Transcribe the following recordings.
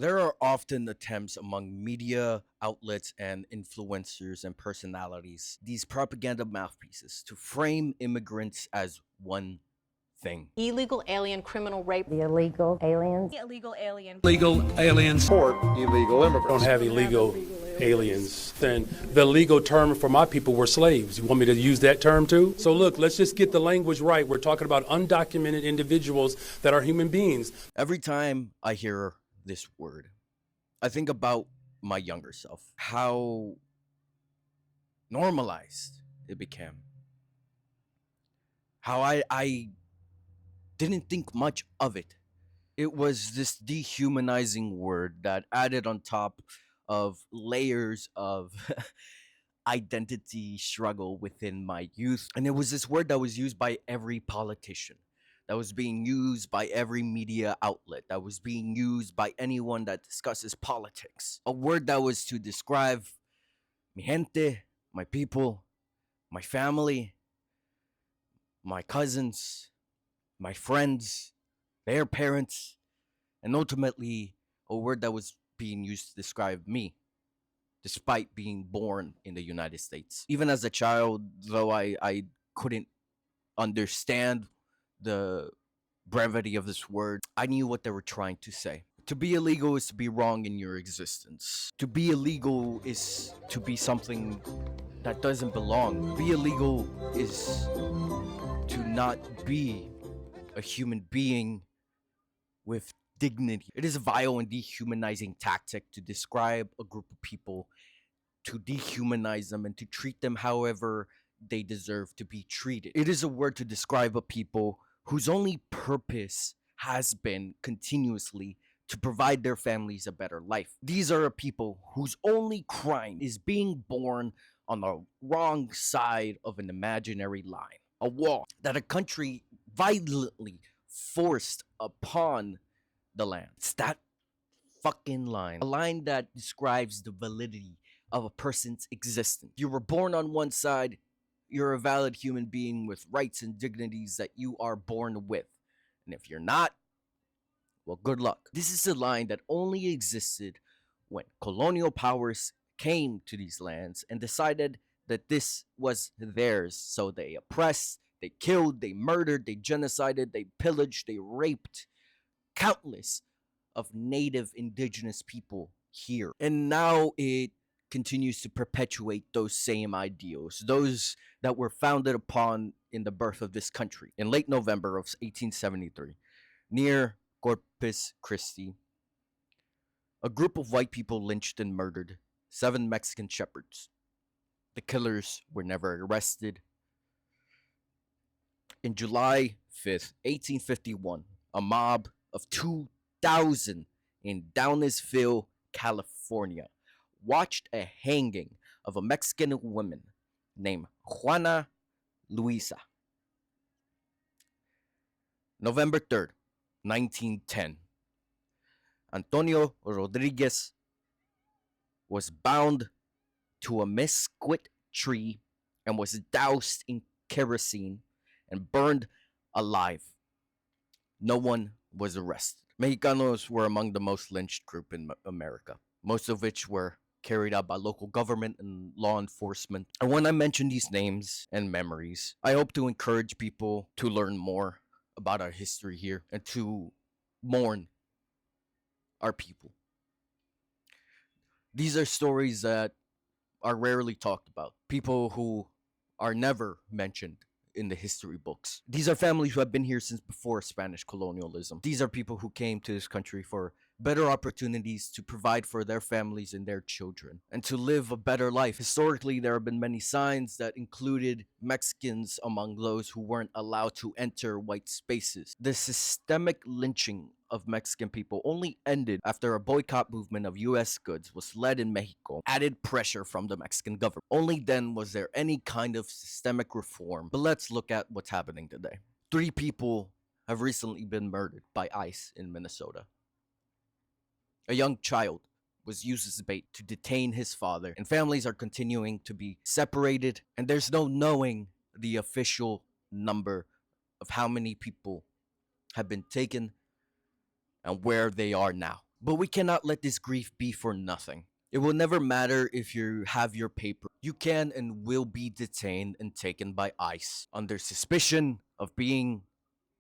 There are often attempts among media outlets and influencers and personalities, these propaganda mouthpieces, to frame immigrants as one thing. Illegal alien criminal rape. The illegal aliens. Illegal alien. Legal aliens Support illegal don't immigrants. have illegal aliens. Then the legal term for my people were slaves. You want me to use that term too? So look, let's just get the language right. We're talking about undocumented individuals that are human beings. Every time I hear this word, I think about my younger self, how normalized it became, how I didn't think much of it. It was this dehumanizing word that added on top of layers of identity struggle within my youth. And it was this word that was used by every politician, that was being used by every media outlet, that was being used by anyone that discusses politics. A word that was to describe mi gente, my people, my family, my cousins, my friends, their parents, and ultimately a word that was being used to describe me, despite being born in the United States. Even as a child, though I couldn't understand the brevity of this word, I knew what they were trying to say. To be illegal is to be wrong in your existence. To be illegal is to be something that doesn't belong. Be illegal is to not be a human being with dignity. It is a vile and dehumanizing tactic to describe a group of people, to dehumanize them, and to treat them however they deserve to be treated. It is a word to describe a people whose only purpose has been continuously to provide their families a better life. These are a people whose only crime is being born on the wrong side of an imaginary line, a wall that a country violently forced upon the land. It's that fucking line. A line that describes the validity of a person's existence. You were born on one side, you're a valid human being with rights and dignities that you are born with. And if you're not, well, good luck. This is a line that only existed when colonial powers came to these lands and decided that this was theirs. So they oppressed, they killed, they murdered, they genocided, they pillaged, they raped countless of native indigenous people here. And now it continues to perpetuate those same ideals, those that were founded upon in the birth of this country. In late November of 1873, near Corpus Christi, a group of white people lynched and murdered 7 Mexican shepherds. The killers were never arrested. In July 5th, 1851, a mob of 2,000 in Downesville, California, watched a hanging of a Mexican woman named Juana Luisa. November 3rd, 1910, Antonio Rodriguez was bound to a mesquite tree and was doused in kerosene and burned alive. No one was arrested. Mexicanos were among the most lynched group in America, most of which were carried out by local government and law enforcement. And when I mention these names and memories, I hope to encourage people to learn more about our history here and to mourn our people. These are stories that are rarely talked about. People who are never mentioned in the history books. These are families who have been here since before Spanish colonialism. These are people who came to this country for better opportunities to provide for their families and their children and to live a better life. Historically, there have been many signs that included Mexicans among those who weren't allowed to enter white spaces. The systemic lynching of Mexican people only ended after a boycott movement of US goods was led in Mexico, added pressure from the Mexican government. Only then was there any kind of systemic reform. But let's look at what's happening today. 3 people have recently been murdered by ICE in Minnesota. A young child was used as bait to detain his father, and families are continuing to be separated, and there's no knowing the official number of how many people have been taken and where they are now. But we cannot let this grief be for nothing. It will never matter if you have your paper. You can and will be detained and taken by ICE under suspicion of being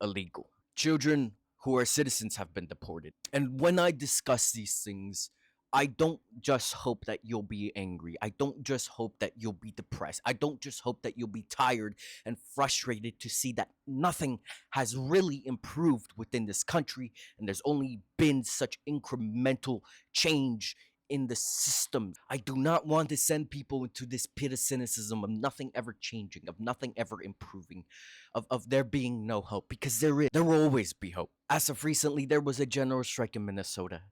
illegal. Children who are citizens have been deported. And when I discuss these things, I don't just hope that you'll be angry. I don't just hope that you'll be depressed. I don't just hope that you'll be tired and frustrated to see that nothing has really improved within this country and there's only been such incremental change in the system. I do not want to send people into this pit of cynicism of nothing ever changing, of nothing ever improving, of there being no hope, because there will always be hope. As of recently, there was a general strike in Minnesota.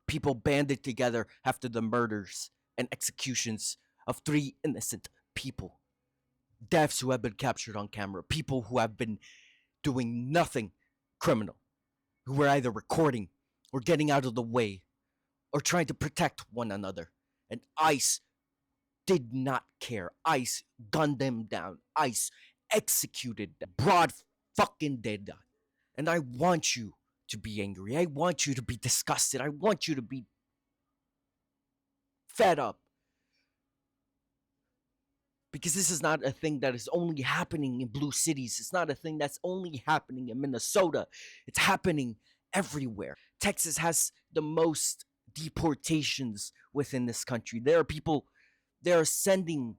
People banded together after the murders and executions of 3 innocent people. Deaths who have been captured on camera, people who have been doing nothing criminal, who were either recording or getting out of the way or trying to protect one another. And ICE did not care. ICE gunned them down. ICE executed them. Broad fucking daylight. And I want you to be angry. I want you to be disgusted. I want you to be fed up. Because this is not a thing that is only happening in blue cities. It's not a thing that's only happening in Minnesota. It's happening everywhere. Texas has the most deportations within this country. They are sending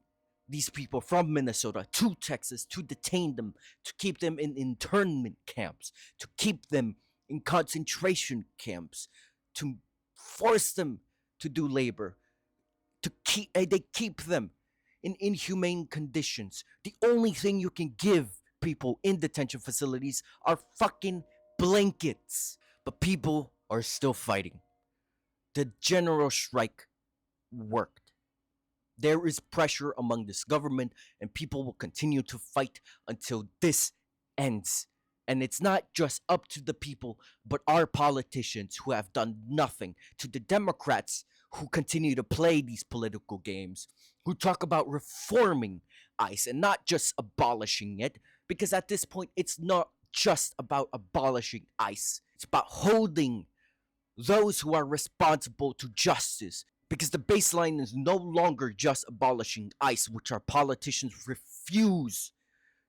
these people from Minnesota to Texas to detain them, to keep them in internment camps, to keep them in concentration camps, to force them to do labor, they keep them in inhumane conditions. The only thing you can give people in detention facilities are fucking blankets. But people are still fighting. The general strike worked. There is pressure among this government, and people will continue to fight until this ends. And it's not just up to the people, but our politicians who have done nothing, to the Democrats who continue to play these political games, who talk about reforming ICE and not just abolishing it, because at this point, it's not just about abolishing ICE, it's about holding those who are responsible to justice. Because the baseline is no longer just abolishing ICE, which our politicians refuse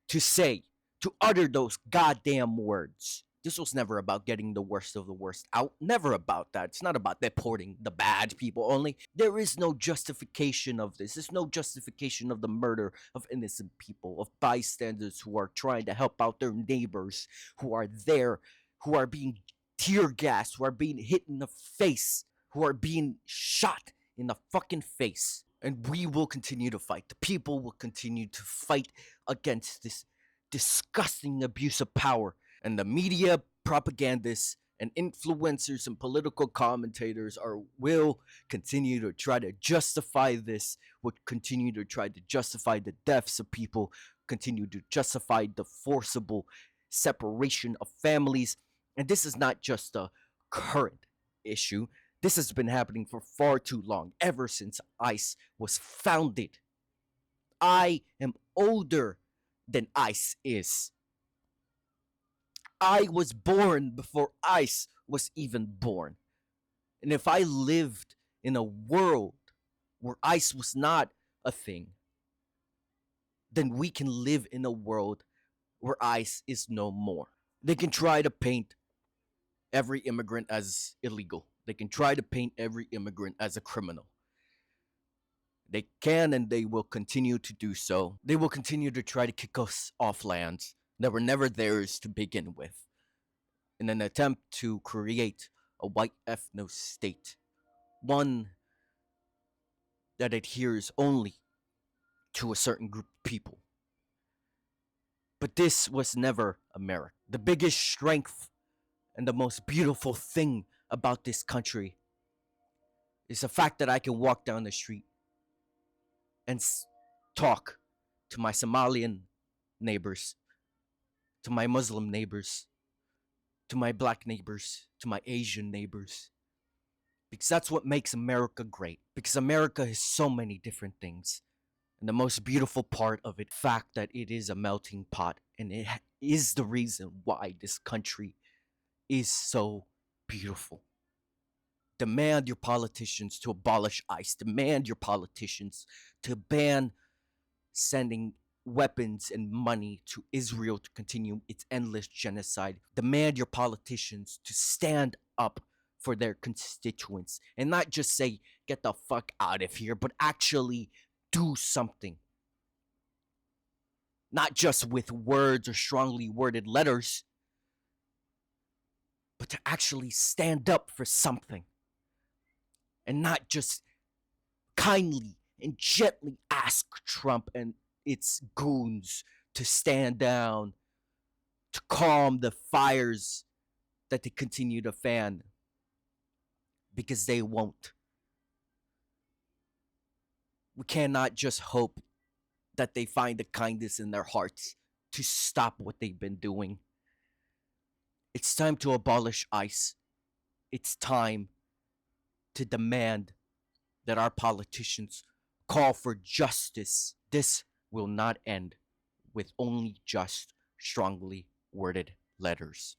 to say, to utter those goddamn words. This was never about getting the worst of the worst out. Never about that. It's not about deporting the bad people only. There is no justification of this. There's no justification of the murder of innocent people, of bystanders who are trying to help out their neighbors, who are there, who are being tear gassed, who are being hit in the face, who are being shot in the fucking face. And we will continue to fight. The people will continue to fight against this disgusting abuse of power. And the media, propagandists, and influencers and political commentators will continue to try to justify this, will continue to try to justify the deaths of people, continue to justify the forcible separation of families. And this is not just a current issue. This has been happening for far too long, ever since ICE was founded. I am older than ICE is. I was born before ICE was even born. And if I lived in a world where ICE was not a thing, then we can live in a world where ICE is no more. They can try to paint every immigrant as illegal. They can try to paint every immigrant as a criminal. They can and they will continue to do so. They will continue to try to kick us off lands that were never theirs to begin with, in an attempt to create a white ethno state, one that adheres only to a certain group of people. But this was never America. The biggest strength and the most beautiful thing about this country is the fact that I can walk down the street and talk to my Somalian neighbors, to my Muslim neighbors, to my black neighbors, to my Asian neighbors. Because that's what makes America great. Because America is so many different things. And the most beautiful part of it, fact that it is a melting pot, and it is the reason why this country is so beautiful. Demand your politicians to abolish ICE. Demand your politicians to ban sending weapons and money to Israel to continue its endless genocide. Demand your politicians to stand up for their constituents and not just say, get the fuck out of here, but actually do something. Not just with words or strongly worded letters, but to actually stand up for something and not just kindly and gently ask Trump and its goons to stand down, to calm the fires that they continue to fan, because they won't. We cannot just hope that they find the kindness in their hearts to stop what they've been doing. It's time to abolish ICE. It's time to demand that our politicians call for justice. This will not end with only just strongly worded letters.